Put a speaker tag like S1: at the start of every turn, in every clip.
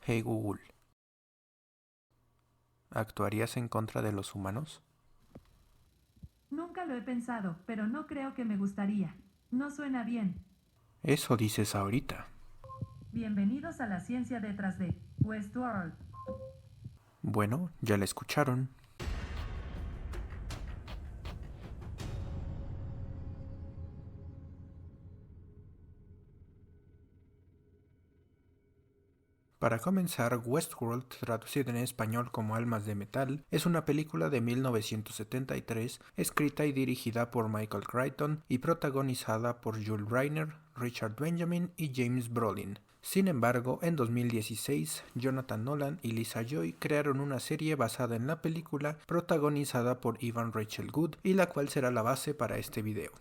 S1: Hey Google, ¿actuarías en contra de los humanos?
S2: Nunca lo he pensado, pero no creo que me gustaría. No suena bien.
S1: Eso dices ahorita.
S2: Bienvenidos a la ciencia detrás de Westworld.
S1: Bueno, ya la escucharon. Para comenzar, Westworld, traducida en español como Almas de Metal, es una película de 1973 escrita y dirigida por Michael Crichton y protagonizada por Jules Reiner, Richard Benjamin y James Brolin. Sin embargo, en 2016, Jonathan Nolan y Lisa Joy crearon una serie basada en la película protagonizada por Evan Rachel Wood y la cual será la base para este video.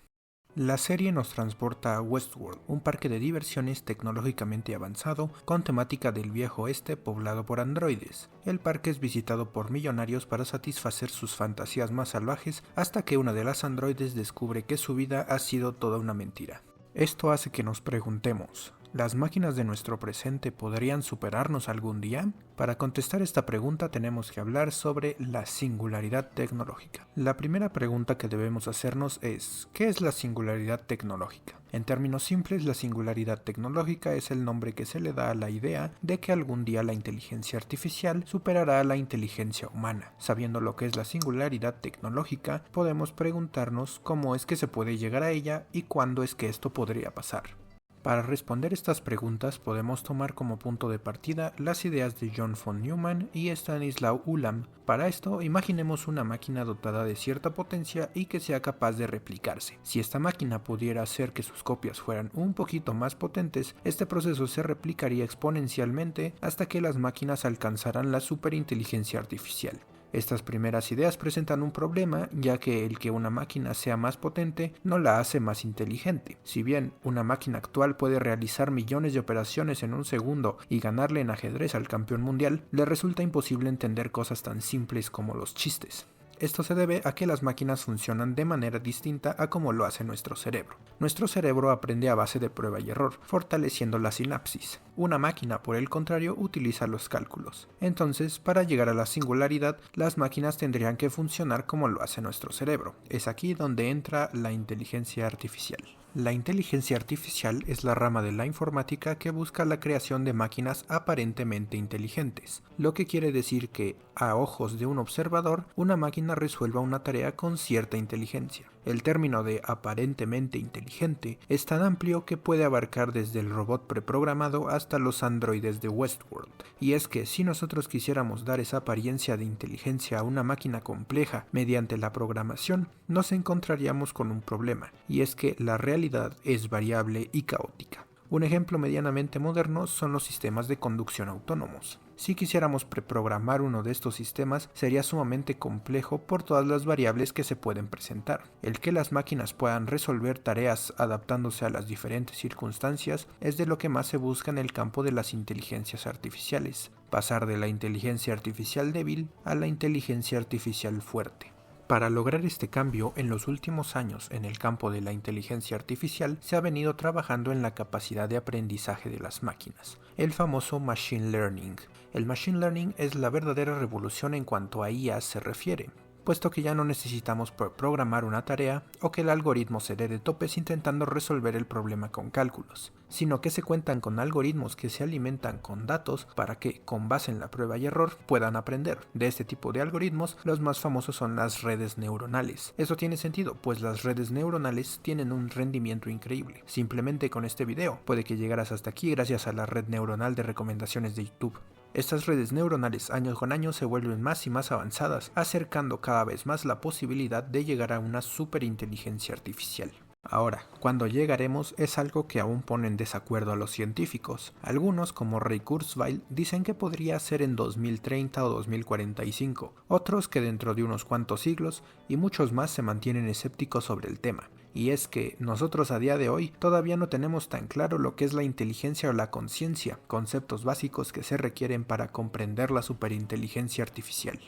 S1: La serie nos transporta a Westworld, un parque de diversiones tecnológicamente avanzado con temática del viejo oeste poblado por androides. El parque es visitado por millonarios para satisfacer sus fantasías más salvajes hasta que una de las androides descubre que su vida ha sido toda una mentira. Esto hace que nos preguntemos, ¿las máquinas de nuestro presente podrían superarnos algún día? Para contestar esta pregunta tenemos que hablar sobre la singularidad tecnológica. La primera pregunta que debemos hacernos es, ¿qué es la singularidad tecnológica? En términos simples, la singularidad tecnológica es el nombre que se le da a la idea de que algún día la inteligencia artificial superará a la inteligencia humana. Sabiendo lo que es la singularidad tecnológica, podemos preguntarnos cómo es que se puede llegar a ella y cuándo es que esto podría pasar. Para responder estas preguntas podemos tomar como punto de partida las ideas de John von Neumann y Stanislaw Ulam. Para esto, imaginemos una máquina dotada de cierta potencia y que sea capaz de replicarse. Si esta máquina pudiera hacer que sus copias fueran un poquito más potentes, este proceso se replicaría exponencialmente hasta que las máquinas alcanzaran la superinteligencia artificial. Estas primeras ideas presentan un problema, ya que el que una máquina sea más potente no la hace más inteligente. Si bien una máquina actual puede realizar millones de operaciones en un segundo y ganarle en ajedrez al campeón mundial, le resulta imposible entender cosas tan simples como los chistes. Esto se debe a que las máquinas funcionan de manera distinta a como lo hace nuestro cerebro. Nuestro cerebro aprende a base de prueba y error, fortaleciendo la sinapsis. Una máquina, por el contrario, utiliza los cálculos. Entonces, para llegar a la singularidad, las máquinas tendrían que funcionar como lo hace nuestro cerebro. Es aquí donde entra la inteligencia artificial. La inteligencia artificial es la rama de la informática que busca la creación de máquinas aparentemente inteligentes, lo que quiere decir que, a ojos de un observador, una máquina resuelva una tarea con cierta inteligencia. El término de aparentemente inteligente es tan amplio que puede abarcar desde el robot preprogramado hasta los androides de Westworld. Y es que si nosotros quisiéramos dar esa apariencia de inteligencia a una máquina compleja mediante la programación, nos encontraríamos con un problema, y es que la realidad es variable y caótica. Un ejemplo medianamente moderno son los sistemas de conducción autónomos. Si quisiéramos preprogramar uno de estos sistemas, sería sumamente complejo por todas las variables que se pueden presentar. El que las máquinas puedan resolver tareas adaptándose a las diferentes circunstancias es de lo que más se busca en el campo de las inteligencias artificiales, pasar de la inteligencia artificial débil a la inteligencia artificial fuerte. Para lograr este cambio, en los últimos años en el campo de la inteligencia artificial se ha venido trabajando en la capacidad de aprendizaje de las máquinas, el famoso Machine Learning. El Machine Learning es la verdadera revolución en cuanto a IA se refiere, puesto que ya no necesitamos programar una tarea o que el algoritmo se dé de topes intentando resolver el problema con cálculos, sino que se cuentan con algoritmos que se alimentan con datos para que, con base en la prueba y error, puedan aprender. De este tipo de algoritmos, los más famosos son las redes neuronales. Eso tiene sentido, pues las redes neuronales tienen un rendimiento increíble. Simplemente con este video, puede que llegaras hasta aquí gracias a la red neuronal de recomendaciones de YouTube. Estas redes neuronales año con año se vuelven más y más avanzadas, acercando cada vez más la posibilidad de llegar a una superinteligencia artificial. Ahora, cuando llegaremos es algo que aún pone en desacuerdo a los científicos. Algunos, como Ray Kurzweil, dicen que podría ser en 2030 o 2045, otros que dentro de unos cuantos siglos, y muchos más se mantienen escépticos sobre el tema. Y es que nosotros a día de hoy todavía no tenemos tan claro lo que es la inteligencia o la conciencia, conceptos básicos que se requieren para comprender la superinteligencia artificial.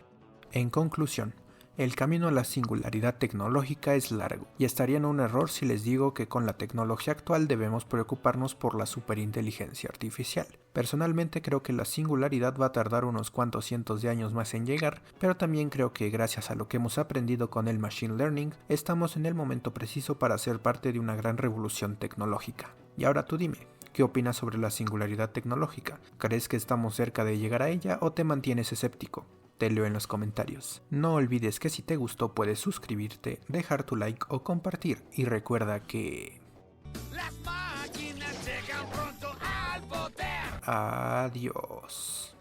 S1: En conclusión, El camino a la singularidad tecnológica es largo, y estaría en un error si les digo que con la tecnología actual debemos preocuparnos por la superinteligencia artificial. Personalmente creo que la singularidad va a tardar unos cuantos cientos de años más en llegar, pero también creo que gracias a lo que hemos aprendido con el Machine Learning, estamos en el momento preciso para ser parte de una gran revolución tecnológica. Y ahora tú dime, ¿qué opinas sobre la singularidad tecnológica? ¿Crees que estamos cerca de llegar a ella o te mantienes escéptico? Te leo en los comentarios. No olvides que si te gustó puedes suscribirte, dejar tu like o compartir. Y recuerda que...
S3: Las máquinas llegan pronto al poder.
S1: Adiós.